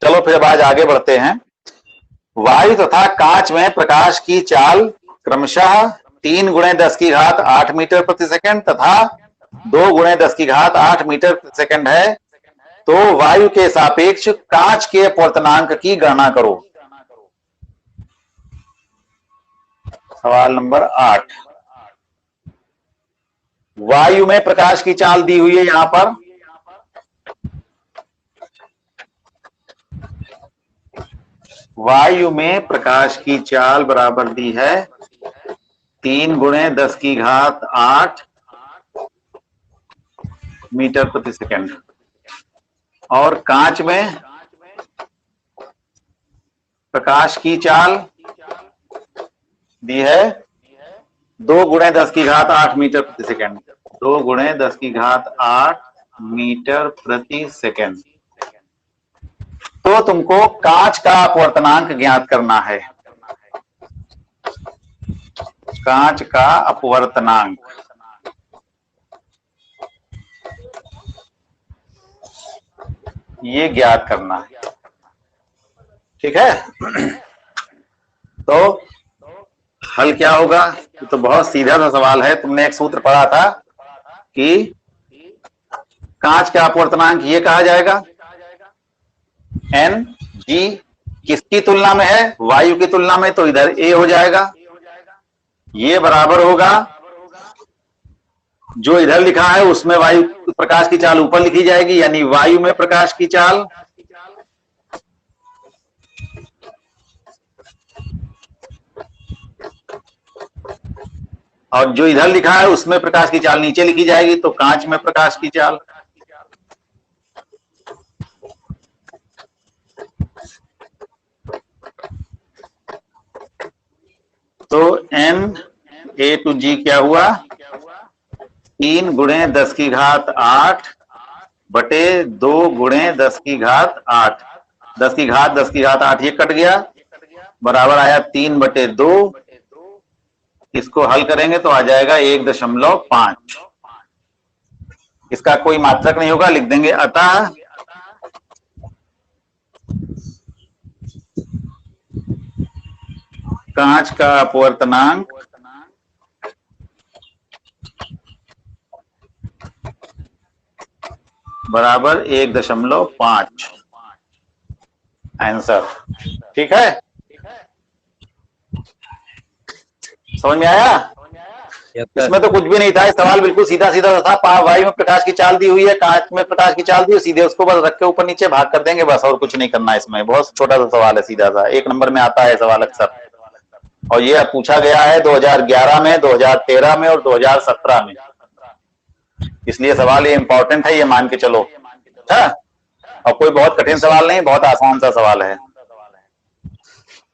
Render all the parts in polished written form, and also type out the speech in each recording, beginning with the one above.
चलो फिर अब आज आगे बढ़ते हैं। वायु तथा कांच में प्रकाश की चाल क्रमशः 3 गुणे 10 की घात 8 मीटर प्रति सेकंड तथा 2 गुणे 10 की घात 8 मीटर प्रति सेकंड है, तो वायु के सापेक्ष कांच के अपवर्तनांक की गणना करो। सवाल नंबर 8। वायु में प्रकाश की चाल दी हुई है यहां पर। वायु में प्रकाश की चाल बराबर दी है 3 गुणे 10 की घात 8 मीटर प्रति सेकंड, और कांच में प्रकाश की चाल दी है 2 गुणे 10 की घात 8 मीटर प्रति सेकंड। 2 गुणे 10 की घात 8 मीटर प्रति सेकंड। तो तुमको कांच का अपवर्तनांक ज्ञात करना है। कांच का अपवर्तनांक ये ज्ञात करना है, ठीक है। तो हल क्या होगा? तो बहुत सीधा सा सवाल है। तुमने एक सूत्र पढ़ा था कि कांच का अपवर्तनांक ये कहा जाएगा एन जी किसकी तुलना में है? वायु की तुलना में, तो इधर ए हो जाएगा। ये बराबर होगा जो इधर लिखा है उसमें वायु प्रकाश की चाल ऊपर लिखी जाएगी, यानी वायु में प्रकाश की चाल और जो इधर लिखा है उसमें प्रकाश की चाल नीचे लिखी जाएगी, तो कांच में प्रकाश की चाल। तो एन ए टू जी क्या हुआ? 3 गुणे 10 की घात 8 बटे 2 गुणे 10 की घात 8। 10 की घात 8 ये कट गया, बराबर आया 3 बटे 2। इसको हल करेंगे तो आ जाएगा 1.5। इसका कोई मात्रक नहीं होगा, लिख देंगे अतः कांच का अपवर्तनांक बराबर 1.5 आंसर। ठीक है, समझ में आया? इसमें तो कुछ भी नहीं था, इस सवाल बिल्कुल सीधा सीधा था। वायु में प्रकाश की चाल दी हुई है, कांच में प्रकाश की चाल दी हुई, सीधे उसको बस रख के ऊपर नीचे भाग कर देंगे बस, और कुछ नहीं करना इसमें। बहुत छोटा सा सवाल है, सीधा सा, 1 नंबर में आता है सवाल अक्सर। और ये पूछा गया है 2011 में, 2013 में और 2017 में, इसलिए सवाल ये इंपॉर्टेंट है, ये मान के चलो। अच्छा, और कोई बहुत कठिन सवाल नहीं, बहुत आसान सा सवाल है।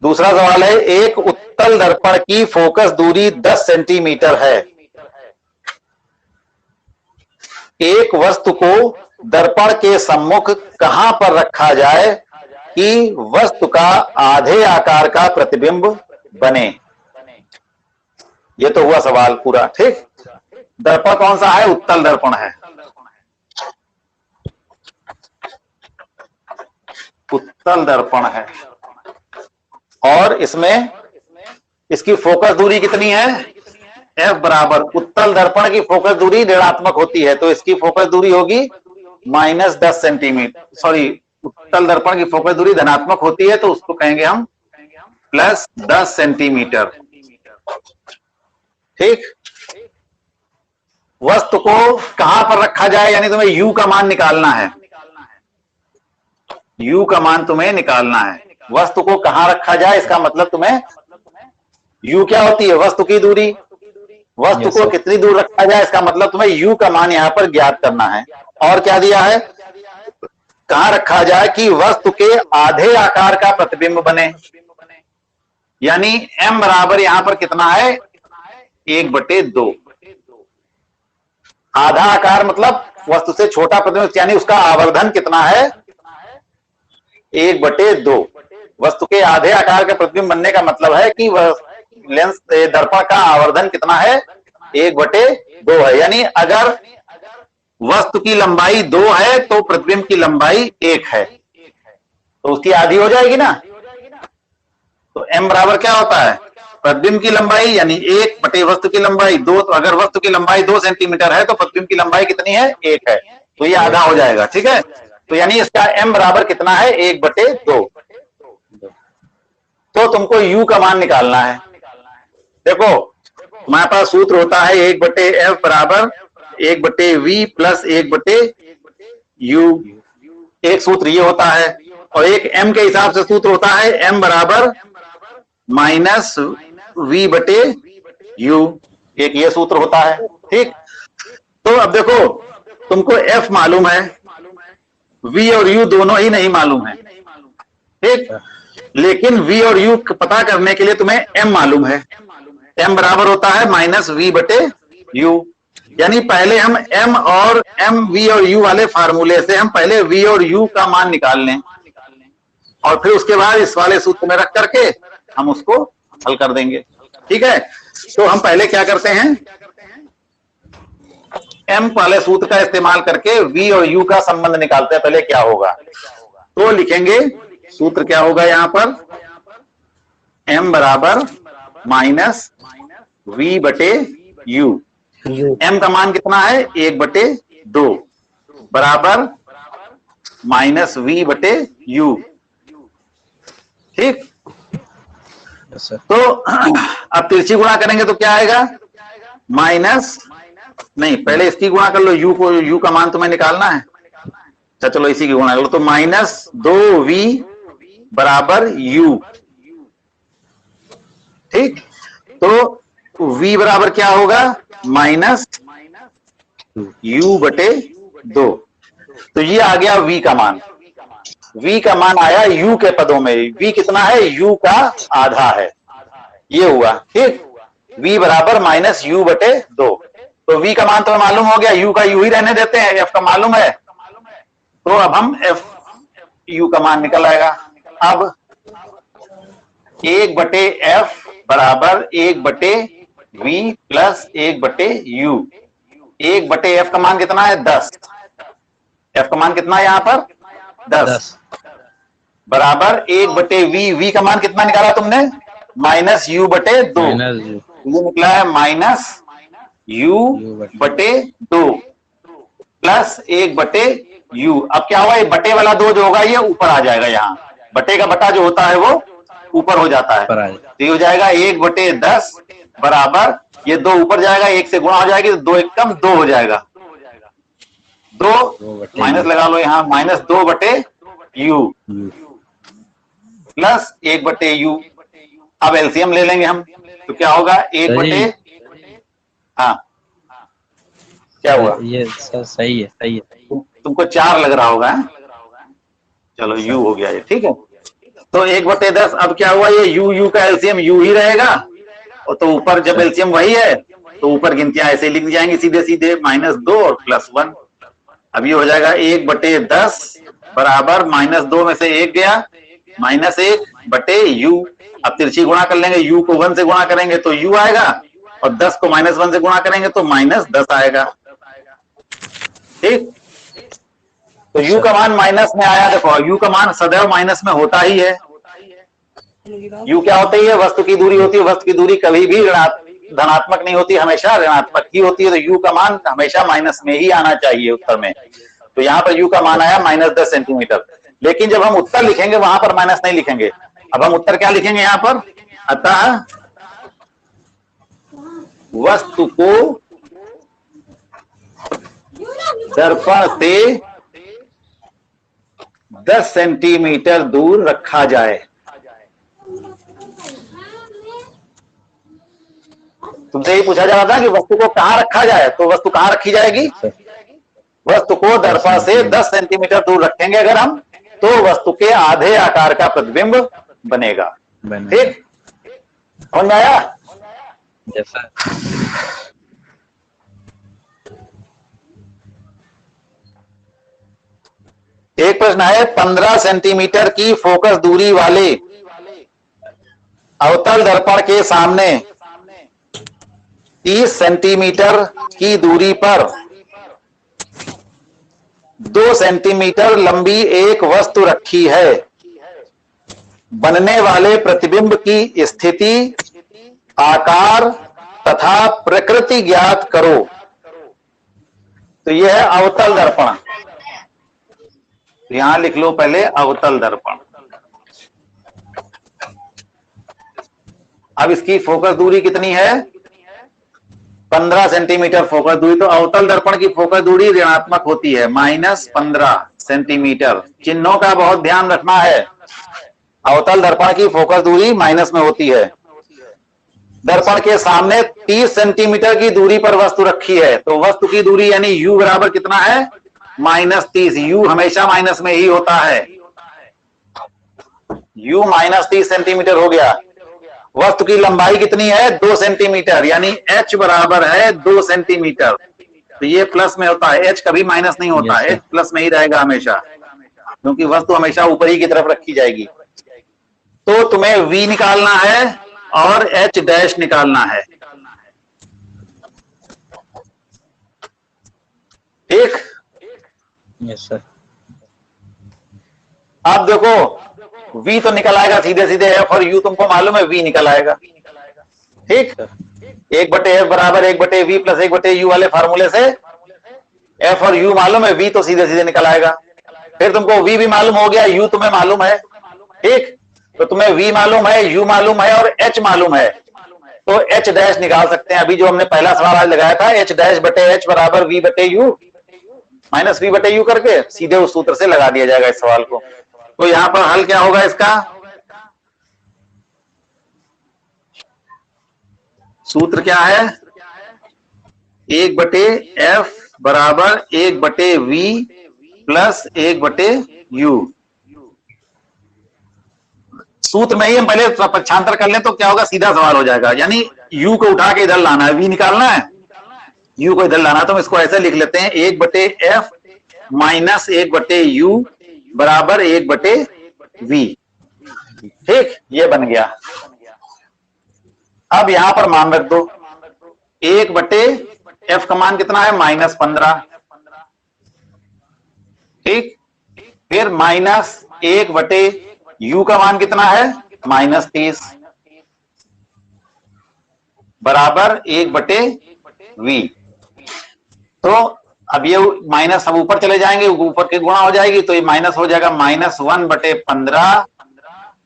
दूसरा सवाल है, एक उत्तल दर्पण की फोकस दूरी 10 सेंटीमीटर है। एक वस्तु को दर्पण के सम्मुख कहां पर रखा जाए कि वस्तु का आधे आकार का प्रतिबिंब बने? ये तो हुआ सवाल पूरा, ठीक। दर्पण कौन सा है? उत्तल दर्पण है। उत्तल दर्पण है और इसमें इसकी फोकस दूरी कितनी है? F बराबर, उत्तल दर्पण की फोकस दूरी ऋणात्मक होती है, तो इसकी फोकस दूरी होगी -10 सेंटीमीटर। सॉरी, उत्तल दर्पण की फोकस दूरी धनात्मक होती है, तो उसको कहेंगे हम +10 सेंटीमीटर। ठीक। वस्तु को कहां पर रखा जाए, यानी तुम्हें U का मान निकालना है। U का मान तुम्हें निकालना है। वस्तु को कहां रखा जाए, इसका मतलब तुम्हें U क्या होती है? वस्तु की दूरी। वस्तु को कितनी दूर रखा जाए, इसका मतलब तुम्हें U का मान यहां पर ज्ञात करना है। और क्या दिया है? कहां रखा जाए कि वस्तु के आधे आकार का प्रतिबिंब बने, यानी M बराबर यहां पर कितना है? 1/2। आधा आकार मतलब वस्तु से छोटा प्रतिबिंब, यानी उसका आवर्धन कितना है? 1/2। वस्तु के आधे आकार का प्रतिबिंब बनने का मतलब है कि वह लेंस दर्पण का आवर्धन कितना है? 1/2 है। यानी अगर वस्तु की लंबाई 2 है तो प्रतिबिंब की लंबाई 1 है। तो उसकी आधी हो जाएगी ना। तो m बराबर क्या होता है, प्रतिबिंब की लंबाई यानी 1 बटे वस्तु की लंबाई 2। तो अगर वस्तु की लंबाई 2 सेंटीमीटर है तो प्रतिबिंब की लंबाई कितनी है, 1 है, तो ये आधा हो जाएगा। ठीक है, तो यानी इसका m बराबर कितना है, 1/2। तो तुमको u का मान निकालना है। देखो हमारे पास सूत्र होता है 1/f बराबर 1/v प्लस 1/u। एक सूत्र ये होता है, और एक m के हिसाब से सूत्र होता है m बराबर माइनस v/u। एक ये सूत्र होता है। ठीक, तो अब देखो तुमको f मालूम है, v और u दोनों ही नहीं मालूम है। ठीक, लेकिन v और u पता करने के लिए तुम्हें m मालूम है। m बराबर होता है माइनस v/u। यानी पहले हम m और m v और u वाले फार्मूले से हम पहले v और u का मान निकाल लें, और फिर उसके बाद इस वाले सूत्र में रख करके हम उसको हल कर देंगे। ठीक है, तो हम पहले क्या करते हैं, m वाले सूत्र का इस्तेमाल करके v और u का संबंध निकालते हैं। पहले क्या होगा, तो लिखेंगे सूत्र क्या होगा यहां पर, m बराबर माइनस v/u। m का मान कितना है, 1/2 बराबर माइनस v/u। ठीक, तो अब तिरछी गुणा करेंगे तो क्या आएगा, माइनस, नहीं पहले इसकी गुणा कर लो, u को, u का मान तुम्हें निकालना है। अच्छा चलो इसी की गुणा कर लो, तो माइनस 2v बराबर u। ठीक, तो v बराबर क्या होगा, माइनस u/2। तो ये आ गया v का मान। v का मान आया u के पदों में। v कितना है, u का आधा है, ये हुआ। ठीक, v बराबर माइनस u/2। तो v का मान तो मालूम हो गया, u का u ही रहने देते हैं, f का मालूम है, तो अब हम u का मान निकल आएगा। अब 1/f बराबर 1/v प्लस 1/u। 1/f का मान कितना है, 10। f का मान कितना है यहां पर, 10 बराबर 1/v। v का मान कितना निकाला तुमने, माइनस u/2। ये निकला है माइनस u/2 प्लस 1/u। अब क्या हुआ, ये बटे वाला 2 जो होगा ये ऊपर आ जाएगा, यहाँ बटे का बटा जो होता है वो ऊपर हो जाता है। तो ये हो जाएगा 1/10 बराबर, ये 2 ऊपर जाएगा, 1 से गुणा हो जाएगी तो 2 एकम 2 हो जाएगा, 2 माइनस लगा लो यहाँ, माइनस 2/u प्लस 1/u। अब एलसीएम ले लेंगे हम, तो क्या होगा, 1/, हाँ क्या हुआ, ये सही है, सही है। तुमको 4 लग रहा होगा, चलो u हो गया ये। ठीक है, तो 1/10। अब क्या हुआ, ये u का एलसीएम u ही रहेगा, और तो ऊपर जब एलसीएम वही है तो ऊपर गिनतियां ऐसे लिख जाएंगी सीधे सीधे, -2 और +1। अब ये हो जाएगा 1/10 बराबर -2 में से 1 गया, -1/u। अब तिरछी गुणा कर लेंगे, u को 1 से गुणा करेंगे तो u आएगा, और 10 को -1 से गुणा करेंगे तो -10 आएगा। ठीक, तो u का मान माइनस में आया। देखो u का मान सदैव माइनस में होता ही है। u क्या होता ही है, वस्तु की दूरी होती है। वस्तु की दूरी कभी भी धनात्मक नहीं होती, हमेशा ऋणात्मक ही होती है। तो u का मान हमेशा माइनस में ही आना चाहिए उत्तर में। तो यहाँ पर u का मान आया -10 सेंटीमीटर। लेकिन जब हम उत्तर लिखेंगे वहां पर माइनस नहीं लिखेंगे। अब हम उत्तर क्या लिखेंगे यहाँ पर, अतः वस्तु को दर्पण से 10 सेंटीमीटर दूर रखा जाए। तुमसे ही पूछा जा रहा था कि वस्तु को कहां रखा जाए, तो वस्तु कहां रखी जाएगी, वस्तु को दर्पण से 10 सेंटीमीटर दूर रखेंगे अगर हम, तो वस्तु के आधे आकार का प्रतिबिंब बनेगा। ठीक, समझ में आया? जैसा एक प्रश्न है, 15 सेंटीमीटर की फोकस दूरी वाले अवतल दर्पण के सामने 30 सेंटीमीटर की दूरी पर 2 सेंटीमीटर लंबी एक वस्तु रखी है। बनने वाले प्रतिबिंब की स्थिति, आकार तथा प्रकृति ज्ञात करो। तो यह है अवतल दर्पण। तो यहां लिख लो पहले अवतल दर्पण। अब इसकी फोकस दूरी कितनी है? 15 सेंटीमीटर फोकस दूरी। तो अवतल दर्पण की फोकस दूरी ऋणात्मक होती है, -15 सेंटीमीटर। चिन्हों का बहुत ध्यान रखना है। अवतल दर्पण की फोकस दूरी माइनस में होती है। दर्पण के सामने 30 सेंटीमीटर की दूरी पर वस्तु रखी है, तो वस्तु की दूरी यानी u बराबर कितना है? -30। u हमेशा माइनस में ही होता है। u -30 सेंटीमीटर हो गया। वस्तु की लंबाई कितनी है? 2 सेंटीमीटर, यानी h बराबर है 2 सेंटीमीटर। तो ये प्लस में होता है, h कभी माइनस नहीं होता, h प्लस में ही रहेगा हमेशा, क्योंकि वस्तु हमेशा ऊपरी की तरफ रखी जाएगी। तो तुम्हें v निकालना है और h डैश निकालना है। ठीक? Yes sir. अब देखो v तो निकल आएगा सीधे सीधे, f और u तुमको मालूम है, v निकल आएगा। ठीक? 1/f बराबर 1/v प्लस 1/u वाले फार्मूले से f और u मालूम है, v तो सीधे सीधे निकल आएगा। फिर तुमको v भी मालूम हो गया, u तुम्हें मालूम है। ठीक? तो तुम्हें v मालूम है, u मालूम है और h मालूम है, तो h डैश निकाल सकते हैं। अभी जो हमने पहला सवाल आज लगाया था, h डैश बटे h बराबर v बटे u माइनस v बटे u करके सीधे उस सूत्र से लगा दिया जाएगा इस सवाल को। तो यहां पर हल क्या होगा इसका? सूत्र क्या है? 1/f बराबर 1/v प्लस 1/u। सूत्र में ही हम पहले पक्षांतर कर लें तो क्या होगा, सीधा सवाल हो जाएगा। यानी u को उठा के इधर लाना है, v निकालना है, u को इधर लाना है। तो हम इसको ऐसे लिख लेते हैं, 1/f माइनस 1/u बराबर 1/v। ठीक, ये बन गया। अब यहां पर मान रख दो, 1/f का मान कितना है? -15। ठीक, फिर माइनस 1/u का मान कितना है? -30 बराबर 1/v। तो अब ये माइनस सब ऊपर चले जाएंगे, ऊपर के गुणा हो जाएगी, तो ये माइनस हो जाएगा -1/15,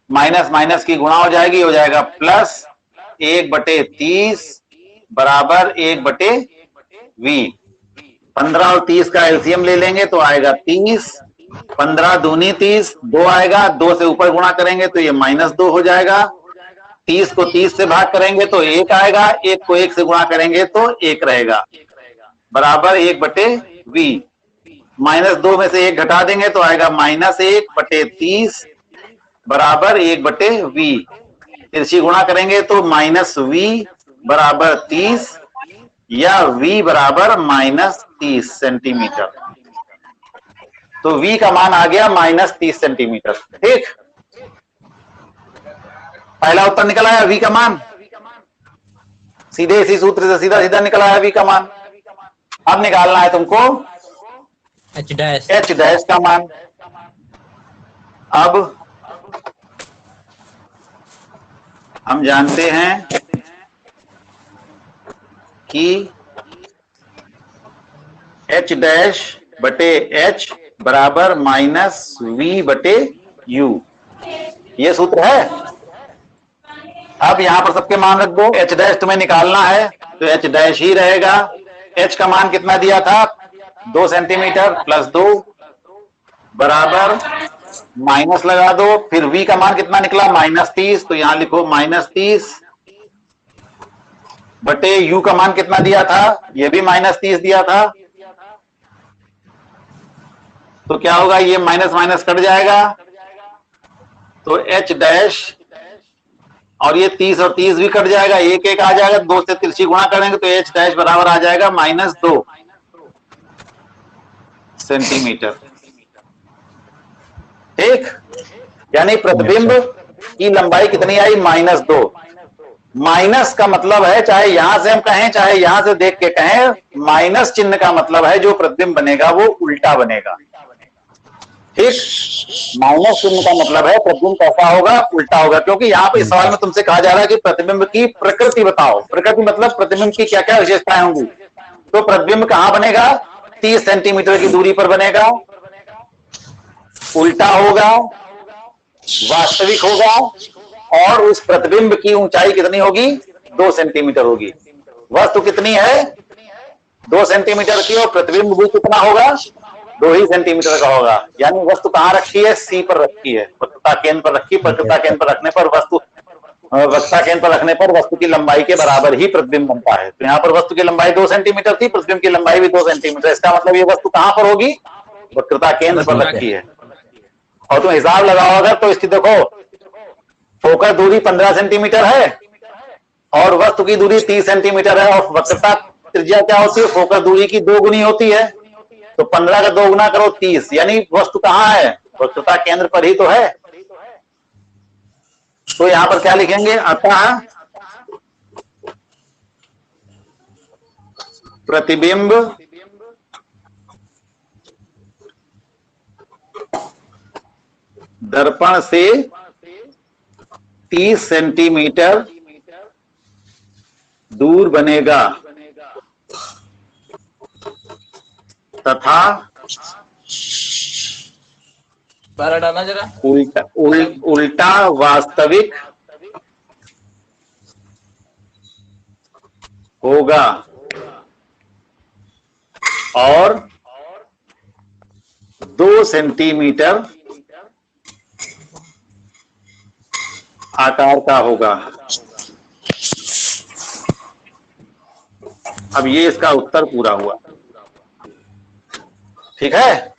माइनस माइनस की गुणा हो जाएगा प्लस 1/30 बराबर 1/v। 15 और 30 का एलसीएम ले लेंगे तो आएगा 30, 15 दूनी 30, 2 आएगा, 2 से ऊपर गुणा करेंगे तो ये -2 हो जाएगा। 30 को 30 से भाग करेंगे तो 1 आएगा, 1 को 1 से गुणा करेंगे तो 1 रहेगा, बराबर 1/v। -2 में से 1 घटा देंगे तो आएगा -1/30 बराबर 1/v। तिरछी गुणा करेंगे तो -v बराबर 30 या v बराबर -30 सेंटीमीटर। तो v का मान आ गया -30 सेंटीमीटर। ठीक, पहला उत्तर निकल आया v का मान, सीधे इसी सूत्र से सीधा सीधा निकल आया v का मान। अब निकालना है तुमको h डैश का मान। अब हम जानते हैं कि h डैश बटे h बराबर -v बटे u, ये सूत्र है। अब यहां पर सबके मान रख दो, h डैश तुम्हें निकालना है तो h डैश ही रहेगा। h का मान कितना दिया था? 2 सेंटीमीटर प्लस 2 बराबर माइनस लगा दो, फिर v का मान कितना निकला? -30, तो यहां लिखो -30 बटे u का मान कितना दिया था? ये भी -30 दिया था। तो क्या होगा, ये माइनस माइनस कट जाएगा, तो h डैश और ये 30 और 30 भी कट जाएगा, 1 1 आ जाएगा, 2 से तिरछी गुणा करेंगे तो h डैश बराबर आ जाएगा -2 सेंटीमीटर। ठीक, यानी प्रतिबिंब की लंबाई कितनी आई? -2। माइनस का मतलब है, चाहे यहां से हम कहें चाहे यहां से देख के कहें, माइनस चिन्ह का मतलब है जो प्रतिबिंब बनेगा वो उल्टा बनेगा। ठीक, माइनस चिन्ह का मतलब है प्रतिबिंब कैसा होगा, उल्टा होगा, क्योंकि यहाँ पे इस सवाल में तुमसे कहा जा रहा है कि प्रतिबिंब की प्रकृति बताओ। प्रकृति मतलब प्रतिबिंब की क्या क्या विशेषताएं होंगी। तो प्रतिबिंब कहां बनेगा, 30 सेंटीमीटर की दूरी पर बनेगा, उल्टा होगा, वास्तविक होगा, और उस प्रतिबिंब की ऊंचाई कितनी होगी, 2 सेंटीमीटर होगी। वस्तु कितनी है, 2 सेंटीमीटर की, और प्रतिबिंब भी कितना होगा, 2 ही सेंटीमीटर का होगा। यानी वस्तु कहां रखी है, सी पर रखी है, वक्रता केंद्र पर रखी। वक्रता केंद्र पर रखने पर वक्रता केंद्र पर रखने पर वस्तु की लंबाई के बराबर ही प्रतिबिंब बनता है। तो यहाँ पर वस्तु की लंबाई 2 सेंटीमीटर थी, प्रतिबिंब की लंबाई भी 2 सेंटीमीटर। इसका मतलब ये वस्तु कहां पर होगी, वक्रता केंद्र पर रखी है। और तुम हिसाब लगाओ अगर, तो इसकी देखो फोकस दूरी 15 सेंटीमीटर है और वस्तु की दूरी 30 सेंटीमीटर है, और वक्रता त्रिज्या क्या होती है, फोकस दूरी की 2 गुनी होती है। तो 15 का 2 गुना करो 30, यानी वस्तु कहां है, वक्रता केंद्र पर ही तो है। तो यहां पर क्या लिखेंगे, अतः प्रतिबिंब दर्पण से 30 सेंटीमीटर दूर बनेगा तथा डालना जरा, उल्टा वास्तविक होगा और 2 सेंटीमीटर आकार का होगा। अब ये इसका उत्तर पूरा हुआ। ठीक है,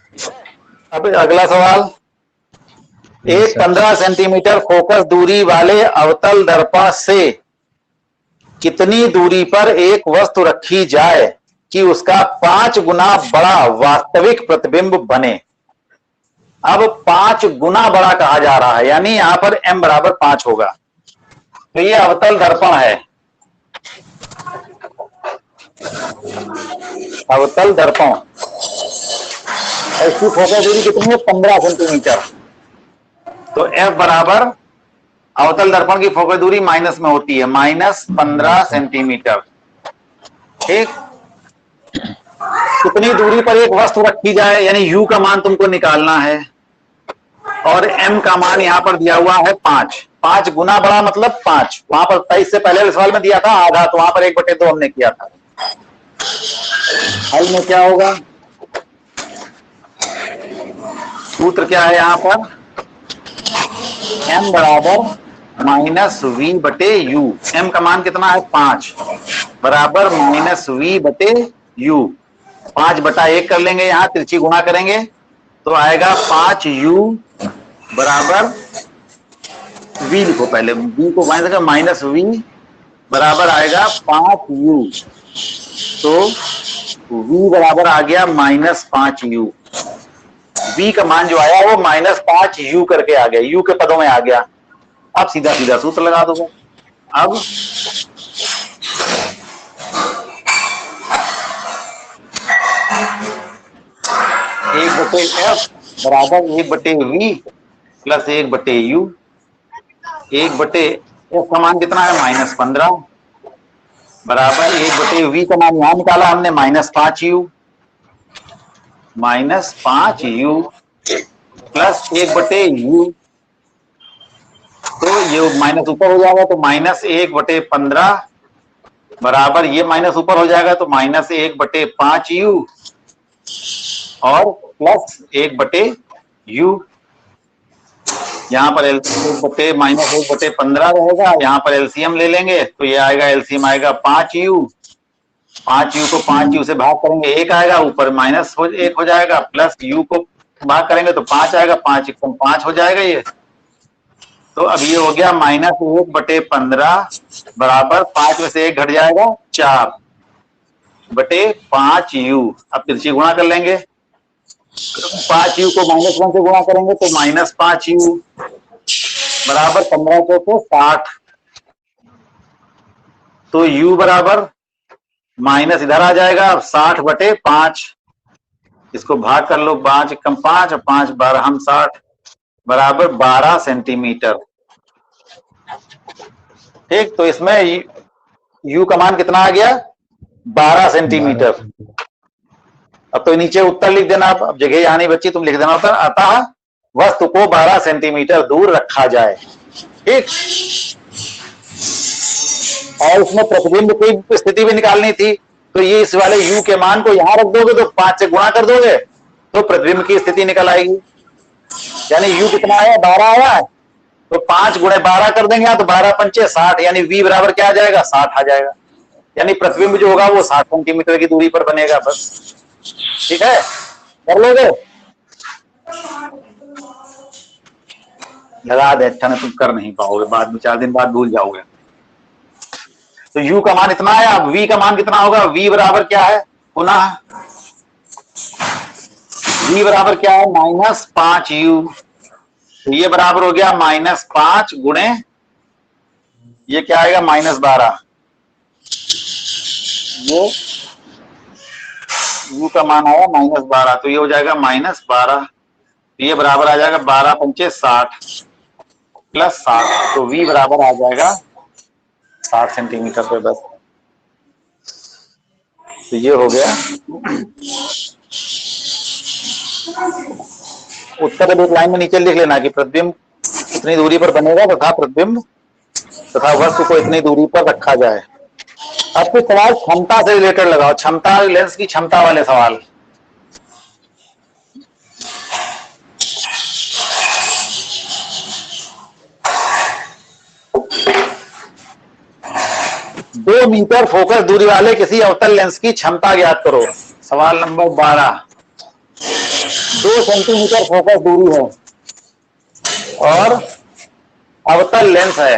अब अगला सवाल, एक 15 सेंटीमीटर फोकस दूरी वाले अवतल दर्पण से कितनी दूरी पर एक वस्तु रखी जाए कि उसका 5 गुना बड़ा वास्तविक प्रतिबिंब बने। अब 5 गुना बड़ा कहा जा रहा है, यानी यहां पर m बराबर 5 होगा। तो ये अवतल दर्पण है, अवतल दर्पण, इसकी फोकस दूरी कितनी है, 15 सेंटीमीटर। तो f बराबर अवतल दर्पण की फोकस दूरी माइनस में होती है, -15 सेंटीमीटर। ठीक, कितनी दूरी पर एक वस्तु रखी जाए, यानी u का मान तुमको निकालना है, और m का मान यहां पर दिया हुआ है 5। 5 गुना बड़ा मतलब 5, वहां पर 23 से पहले सवाल में दिया था आधा, तो वहां पर 1/2 हमने किया था। हल में क्या होगा, सूत्र क्या है यहां पर, m बराबर -v/u। m का मान कितना है, 5, बराबर -v/u। 5/1 कर लेंगे, यहां तिरछी गुणा करेंगे तो आएगा 5u बराबर v, लिखो पहले v को -v बराबर आएगा 5u। तो v बराबर आ गया -5u। v का मान जो आया वो -5u करके आ गया, u के पदों में आ गया। अब सीधा सीधा सूत्र लगा दोगे। अब एक बटे एफ बराबर 1/v प्लस 1/u। 1/, एफ का मान कितना है, -15, बराबर 1/v का मान यहां निकाला हमने, -5u प्लस 1/u। तो ये माइनस ऊपर हो जाएगा तो -1/15 बराबर, ये माइनस ऊपर हो जाएगा तो -1/5u और प्लस 1/u। यहाँ पर -1/15 रहेगा, यहाँ पर एलसीएम ले लेंगे तो ये आएगा, एलसीएम आएगा 5u। 5u को 5u से भाग करेंगे 1 आएगा, ऊपर -1 हो जाएगा, प्लस u को भाग करेंगे तो 5 आएगा, 5 × 5 हो जाएगा ये। तो अब ये हो गया -1/15 बराबर 5 में से 1 घट जाएगा 4/5u। अब तिरछी गुणा कर लेंगे, 5u को -1 से गुणा करेंगे तो -5u बराबर 1500 को 60। तो u बराबर माइनस इधर आ जाएगा, अब 60/5 इसको भाग कर लो, 5 एकम 5 और 5 12 हम 60 बराबर 12 सेंटीमीटर। ठीक, तो इसमें यू का मान कितना आ गया? 12 सेंटीमीटर। अब तो नीचे उत्तर लिख देना, अब जगह यहाँ नहीं बची, तुम लिख देना उत्तर। अतः वस्तु को 12 सेंटीमीटर दूर रखा जाए। ठीक, और उसमें प्रतिबिंब की स्थिति भी निकालनी थी, तो ये इस वाले u के मान को यहां रख दोगे तो 5 से गुणा कर दोगे तो प्रतिबिंब की स्थिति निकल आएगी। यानी u कितना आया? 12 आया, तो 5 गुणे 12 कर देंगे, तो 12 पंचे 60, यानी v बराबर क्या आ जाएगा? 60 आ जाएगा। यानी प्रतिबिंब जो होगा वो 60 सेंटीमीटर की दूरी पर बनेगा। बस ठीक है, कर लोगे? लगा दे, अच्छा ना, तुम कर नहीं पाओगे, बाद में 4 दिन बाद भूल जाओगे। तो u का मान इतना आया, अब v का मान कितना होगा? v बराबर क्या है? पुनः v बराबर क्या है? -5u। तो ये बराबर हो गया -5 गुणे, ये क्या आएगा? -12। ये u का मान आया -12, तो ये हो जाएगा -12। तो ये बराबर आ जाएगा 12 पंचे 60 प्लस 60, तो v बराबर आ जाएगा 60 सेंटीमीटर पे। बस तो ये हो गया उत्तर। अब एक लाइन में नीचे लिख लेना कि प्रतिबिंब इतनी दूरी पर बनेगा तथा प्रतिबिंब तथा वस्तु को इतनी दूरी पर रखा जाए। अब कुछ सवाल क्षमता से रिलेटेड लगाओ, क्षमता, लेंस की क्षमता वाले सवाल। दो मीटर फोकस दूरी वाले किसी अवतल लेंस की क्षमता ज्ञात करो। सवाल नंबर 12। 2 सेंटीमीटर फोकस दूरी है और अवतल लेंस है।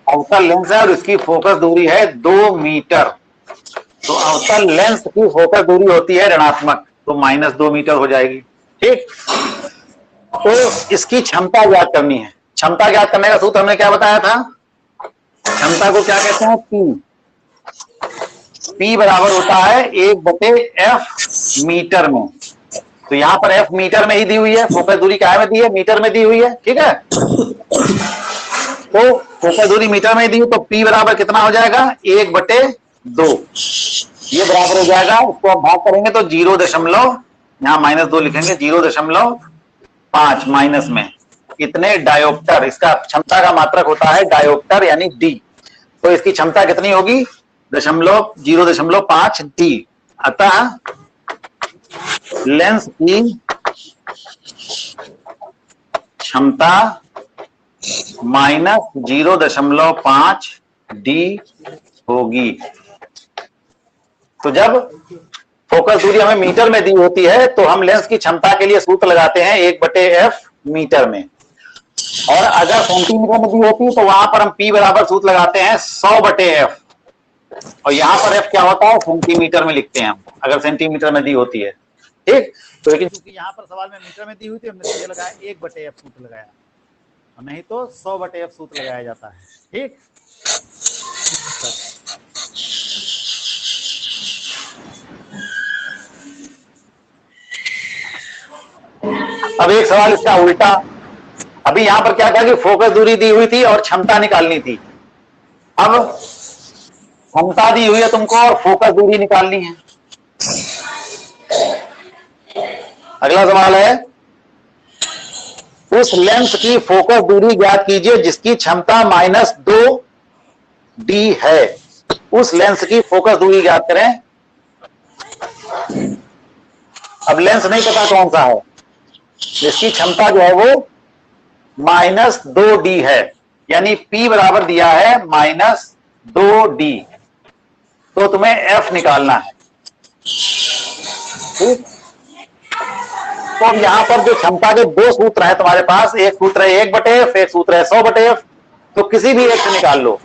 अवतल लेंस है और इसकी फोकस दूरी है 2 मीटर। तो अवतल लेंस की फोकस दूरी होती है ऋणात्मक, तो -2 मीटर हो जाएगी। ठीक, तो इसकी क्षमता ज्ञात करनी है। क्षमता ज्ञात करने का सूत्र हमने क्या बताया था? क्षमता को क्या कहते हैं? P बराबर होता है 1/f मीटर में। तो यहां पर f मीटर में ही दी हुई है, फोकस दूरी क्या में दी है? मीटर में दी हुई है। ठीक है, तो फोकस दूरी मीटर में दी हुई, तो P बराबर कितना हो जाएगा? 1/2। ये बराबर हो जाएगा, उसको आप भाग करेंगे तो 0, यहां -2 लिखेंगे, 0.5 माइनस में इतने डायोप्टर। इसका क्षमता का मात्रक होता है डायोप्टर यानी d। तो इसकी क्षमता कितनी होगी? 0.5 d। अतः लेंस की क्षमता -0.5 d होगी। तो जब फोकस दूरी हमें मीटर में दी होती है तो हम लेंस की क्षमता के लिए सूत्र लगाते हैं 1/f मीटर में, और अगर सेंटीमीटर में दी होती है तो वहां पर हम P बराबर सूत्र लगाते हैं 100/f, और यहां पर f क्या होता है? सेंटीमीटर में लिखते हैं हम, अगर सेंटीमीटर में दी होती है। ठीक, तो लेकिन क्योंकि यहाँ पर सवाल में मीटर में दी हुई थी, हमने ये लगाया 1/f सूत्र लगाया, नहीं तो 100/f सूत्र लगाया जाता है। ठीक, अब एक सवाल इसका उल्टा। अभी यहां पर क्या था कि फोकस दूरी दी हुई थी और क्षमता निकालनी थी। अब क्षमता दी हुई है तुमको और फोकस दूरी निकालनी है। अगला सवाल है, उस लेंस की फोकस दूरी ज्ञात कीजिए जिसकी क्षमता -2d है। उस लेंस की फोकस दूरी ज्ञात करें। अब लेंस नहीं पता कौन सा है, जिसकी क्षमता जो है वो -2d है, यानी P बराबर दिया है -2d, तो तुम्हें f निकालना है। ठीक, तो यहां पर जो क्षमता के 2 सूत्र हैं तुम्हारे पास, एक सूत्र है 1/f, एक सूत्र है 100/f। तो किसी भी एक से निकाल लो।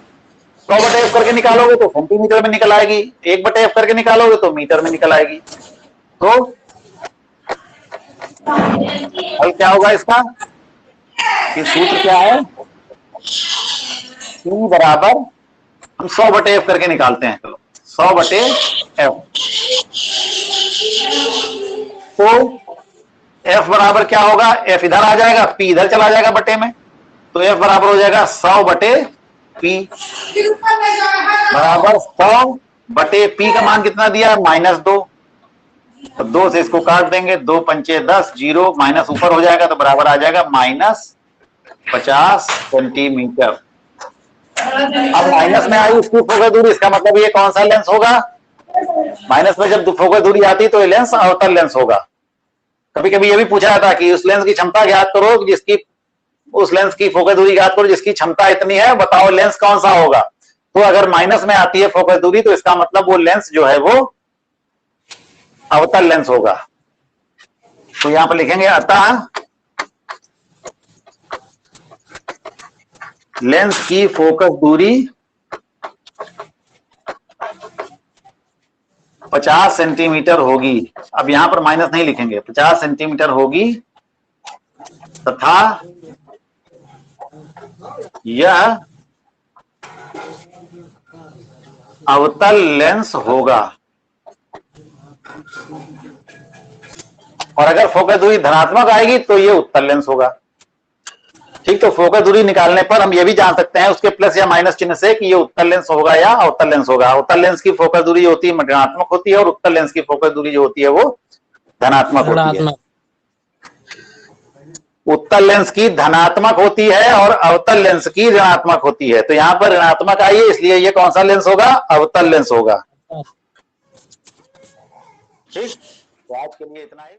100/f करके निकालोगे तो सेंटीमीटर में निकल आएगी, 1/f करके निकालोगे तो मीटर में निकल आएगी। तो हल क्या होगा इसका? कि सूत्र क्या है? P बराबर हम 100/f करके निकालते हैं। चलो 100/f, तो f बराबर क्या होगा, f इधर आ जाएगा, p इधर चला जाएगा बटे में, तो f बराबर हो जाएगा 100/p बराबर 100/p का मान कितना दिया, -2, तो 2 से इसको काट देंगे, 2 पंचे 10, 0 माइनस ऊपर हो जाएगा, तो बराबर आ जाएगा -50 सेंटीमीटर। अब माइनस में आई उसकी फोकस दूरी, इसका मतलब ये कौन सा लेंस होगा, माइनस में जब फोकस दूरी आती तो ये लेंस अवतल लेंस होगा। कभी कभी ये भी पूछा जाता है कि उस लेंस की क्षमता ज्ञात करो जिसकी, उस लेंस की फोकस दूरी ज्ञात करो जिसकी क्षमता इतनी है, बताओ लेंस कौन सा होगा। तो अगर माइनस में आती है फोकस दूरी तो इसका मतलब वो लेंस जो है वो अवतल लेंस होगा। तो यहां पर लिखेंगे अतः लेंस की फोकस दूरी 50 सेंटीमीटर होगी। अब यहां पर माइनस नहीं लिखेंगे, 50 सेंटीमीटर होगी तथा यह अवतल लेंस होगा। और अगर फोकस दूरी धनात्मक आएगी तो ये उत्तल लेंस होगा। ठीक, तो फोकस दूरी निकालने पर हम ये भी जान सकते हैं उसके प्लस या माइनस चिन्ह से कि ये उत्तल लेंस होगा या अवतल लेंस होगा। अवतल लेंस की फोकस दूरी जो होती है ऋणात्मक होती है और उत्तल लेंस की फोकस दूरी जो होती है वो धनात्मक होती है। उत्तल लेंस की धनात्मक होती है और अवतल लेंस की ऋणात्मक होती है। तो यहां पर ऋणात्मक आई है इसलिए ये कौन सा लेंस होगा, अवतल लेंस होगा। ठीक, तो आज के लिए इतना ही।